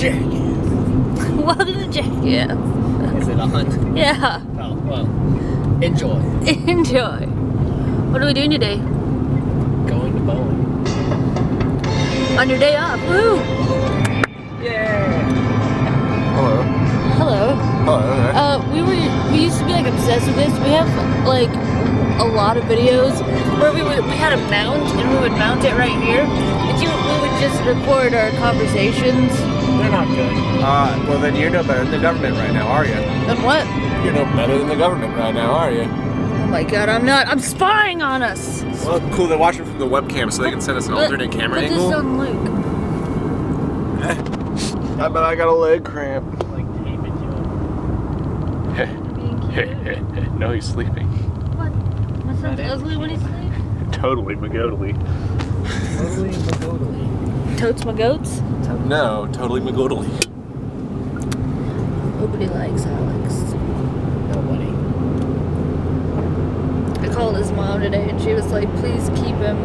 Jackass. Welcome to Jackass. Is it on? Yeah. Oh, well. Enjoy. Enjoy. What are we doing today? Going to Boeing. On your day off. Woo! Yeah. Hello. Hello. Hello there. We used to be like obsessed with this. We have like a lot of videos where we had a mount and we would mount it right here. And we would just record our conversations. They're not good. Well then you're no better than the government right now, are you? And what? You're no better than the government right now, are you? Oh my god, I'm not. I'm spying on us. Well, cool. They're watching from the webcam, so they can send us an alternate camera put angle. This on Luke. I bet I got a leg cramp. Like tape it to him. No, he's sleeping. What? My son's ugly when he's asleep? Totally magodily. Totally magodily. Totes my goats? No, totally magodily. Nobody likes Alex. Nobody. I called his mom today and she was like, please keep him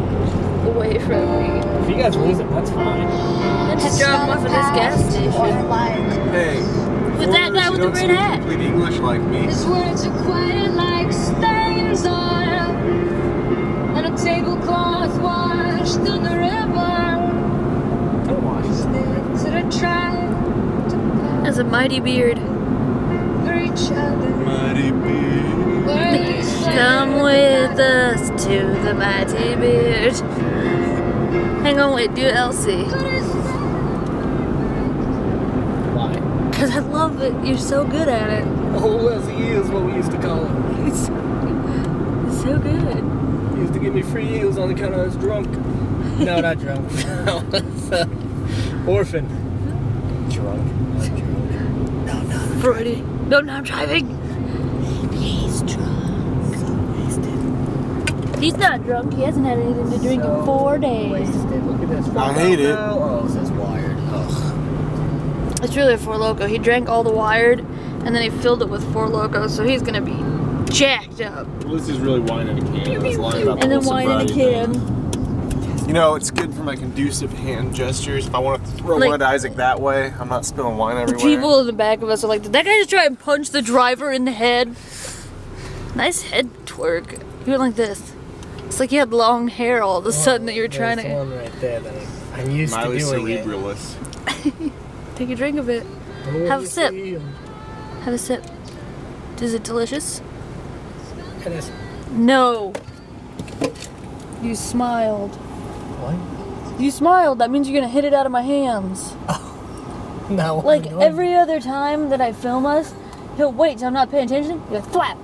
away from me. If you guys lose him, that's fine. And just drop him off at this gas station. Hey. With that guy with the red hat. Complete English like me. His words are quiet like stains on and a tablecloth washed in the river. Don't wash it. Things that are trying to Has a mighty beard. for each other. Mighty big. Come with us to the mighty beard. Hang on, wait, do Elsie. Why? Because I love it. You're so good at it. Oh, as he is what we used to call him. It's so good. He used to give me free heels on account I was drunk. No, not drunk. No, it's, orphan. Drunk. Not drunk. No, not Freudy. No, I'm driving. He's drunk. So wasted. He's not drunk. He hasn't had anything to drink in 4 days. Wasted. Look at this. I hate it. Oh, it says wired. Ugh. It's really a Four Loko. He drank all the Wired, and then he filled it with Four Loko, so he's gonna be jacked up. Lucy's really whining in a can. That's lying about And the then whole wine in a sobriety can. thing. You know, it's good for my conducive hand gestures. If I want to throw Like- one at Isaac that way, I'm not spilling wine The everywhere. people in the back of us are like, did that guy just try and punch the driver in the head? Nice head twerk. He went like this. It's like you had long hair all of a sudden that you were trying There's to one right there that I'm used Miley to doing cerebralist. take a drink of it. it. Have a sip. It Have a sip. Is it delicious? is. No. You smiled. What? You smiled. That means you're gonna hit it out of my hands. No. Like every other time that I film us, he'll wait till I'm not paying attention. He'll go thwap,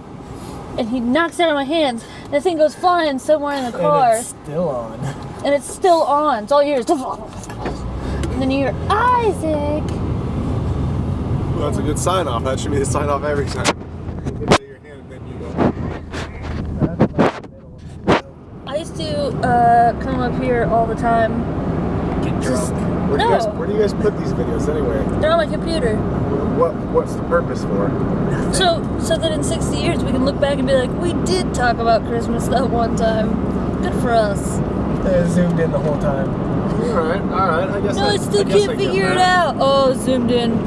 and he knocks it out of my hands. And the thing goes flying somewhere in the car, And it's still on. and it's still on. It's all yours. And then you hear Isaac. Well, that's a good sign off. That should be the sign off every time. You put it in your hand and then you go. I used to come up here all the time. Get Just- drunk. Where do you guys put these videos anyway? They're on my computer. What's the purpose for? So that in 60 years we can look back and be like, we did talk about Christmas that one time. Good for us. They zoomed in the whole time. Alright. I guess No, I still can't figure it out. Oh, zoomed in.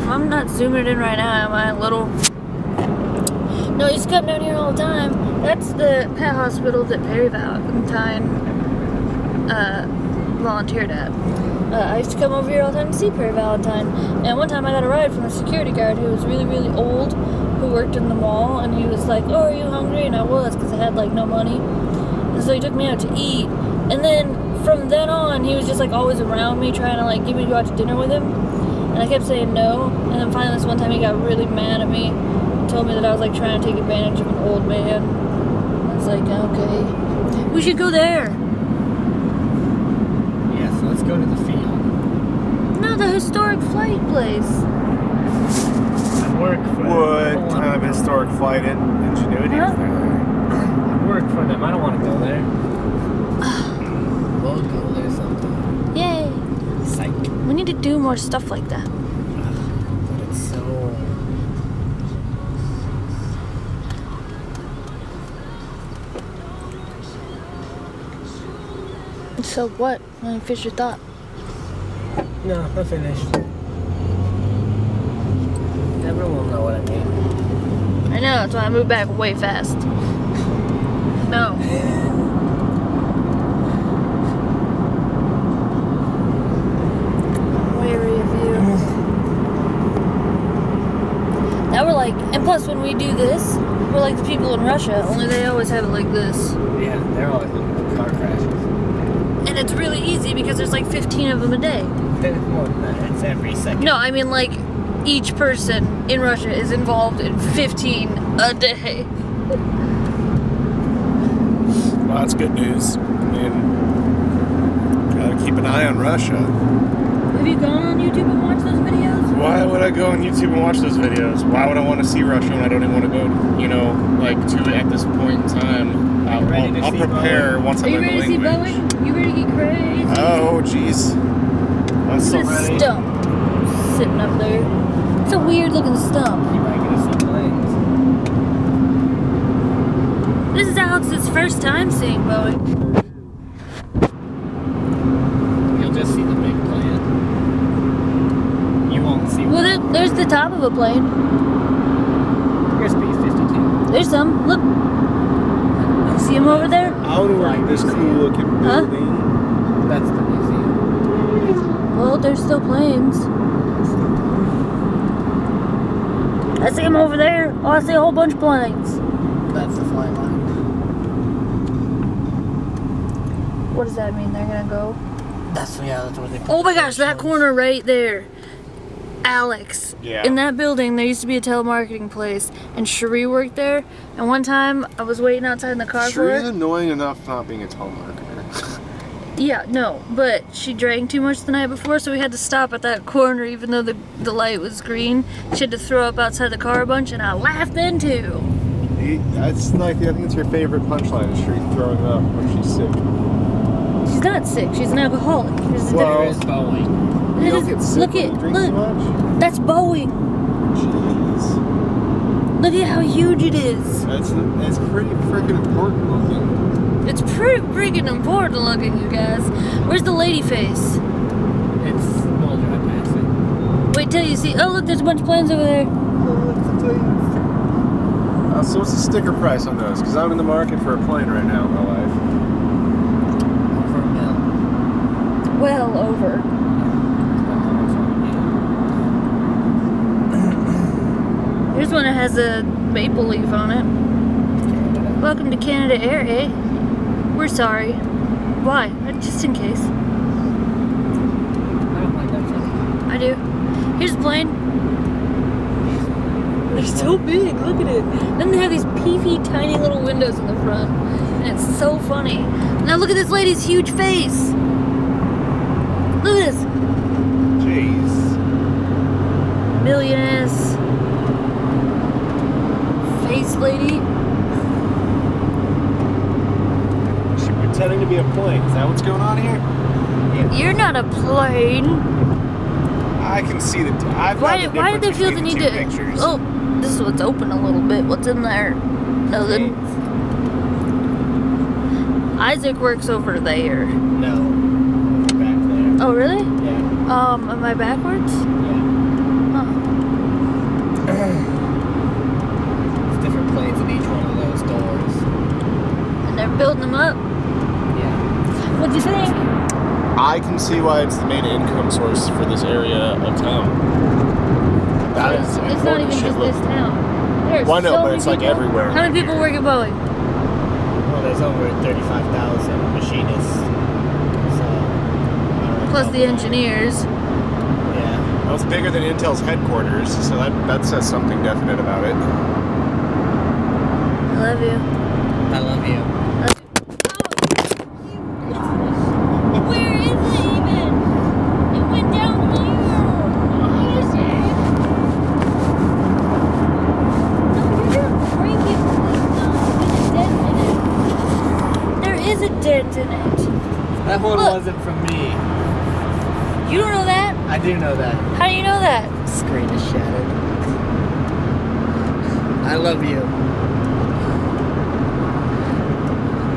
I'm not zooming in right now, am I, little? No, I used to come down here all the time. That's the pet hospital that Perry Valentine volunteered at. I used to come over here all the time to see Perry Valentine. And one time I got a ride from a security guard who was really, really old, who worked in the mall, and he was like, oh, are you hungry? And I was, because I had, like, no money. And so he took me out to eat. And then, from then on, he was just, like, always around me, trying to, like, get me to go out to dinner with him. And I kept saying no. And then finally this one time he got really mad at me and told me that I was, like, trying to take advantage of an old man. I was like, okay. We should go there. Yeah, so let's go to the field. No, the historic flight place. I work for What kind of historic flight ingenuity is there? I work for them. I don't want to go there. We'll go there sometime. Yay. Psych. We need to do more stuff like that. But it's so... So what? Let me finish your thought. No, I finished. Everyone will know what I mean. I know, that's why I moved back way fast. No. Wary of you. Now we're like, and plus when we do this, we're like the people in Russia, only they always have it like this. Yeah, they're always looking for car crashes. And it's really easy because there's like 15 of them a day. More than that, it's every second. No, I mean like each person in Russia is involved in 15 a day. Well, that's good news. I mean, gotta keep an eye on Russia. Have you gone on YouTube and watched those videos? Why would I go on YouTube and watch those videos? Why would I want to see Russia when I don't even want to go, to at this point in time? I'll prepare Boeing? once I Are you learn the ready to see language. Boeing? You ready to get crazy? Oh, jeez. I'm so Look at this ready. stump sitting up there. It's a weird looking stump. You might get us some planes. This is Alex's first time seeing Boeing. You'll just see the big plane. You won't see Well, there's the top of a plane. Here's B-52. There's some. Look. See him over there? Out of like this cool looking Huh? building. That's the museum. Well, there's still planes. I see him over there. Oh, I see a whole bunch of planes. That's the flight line. What does that mean? They're gonna go? That's where they put Oh my the gosh, that first corner right there. Alex. Yeah. In that building, there used to be a telemarketing place, and Cherie worked there. And one time, I was waiting outside in the car for Sure is her. annoying enough not being a telemarketer. Yeah, no, but she drank too much the night before, so we had to stop at that corner, even though the light was green. She had to throw up outside the car a bunch, and I laughed then too. That's like, I think it's her favorite punchline, is Sheree throwing up when she's sick. She's not sick. She's an alcoholic. There's a Well, There is Boeing. You It don't is- get sick look when at- you drink look. too much? That's Boeing. Jeez. Look at how huge it is. That's pretty freaking important looking. It's pretty freaking important looking, you guys. Where's the lady face? It's we'll drive past it. Wait till you see. Oh, look, there's a bunch of planes over there. So what's the sticker price on those? Because I'm in the market for a plane right now in my life. Over a mill. Well over. Here's one that has a maple leaf on it. Welcome to Canada Air, eh? We're sorry. Why? Just in case. I don't like that funny. I do. Here's a plane. They're so big. Look at it. Then they have these peefy, tiny little windows in the front. And it's so funny. Now look at this lady's huge face. Look at this. Jeez. Millionaires. Face lady. She's pretending to be a plane. Is that what's going on here? You're not a plane. I can see the. Why did they feel the need to? Pictures. Oh, this is what's open a little bit. What's in there? Nothing. Isaac works over there. No. Over back there. Oh, really? Yeah. Am I backwards? Yeah. Huh. There's different planes in each one of those doors. And they're building them up. Yeah. What'd you think? I can see why it's the main income source for this area of town. That is It's not even just this town. There's Well, I know, so but many it's like people. everywhere. How many people work at Boeing? Well, there's over 35,000 machinists. So. I don't Plus know. the engineers. Yeah. Well, it's bigger than Intel's headquarters, so that says something definite about it. I love you. I love you. Where is it even? It went down here. Where is it? No, you're gonna break it. There's a dent in it. There is a dent in it. That one Look. wasn't from me. You don't know that? I do know that. How do you know that? Screen is shattered. I love you.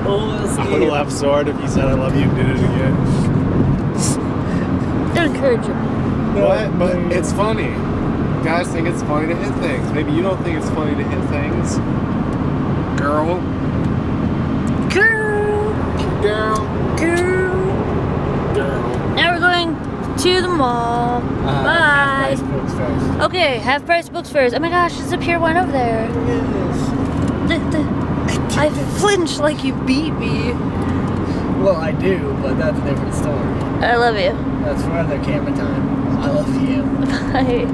Oh, I would have laughed so hard if you said I love you and did it again. There's encourage you. What? But it's funny. Guys think it's funny to hit things. Maybe you don't think it's funny to hit things. Girl. Girl. Girl. Girl. Girl. Now we're going to the mall. Bye. Half-price books first. Okay, half price books first. Oh my gosh, there's a Pier 1 over there. I flinched like you beat me. Well, I do, but that's a different story. I love you. That's for other camera time. I love you. Bye.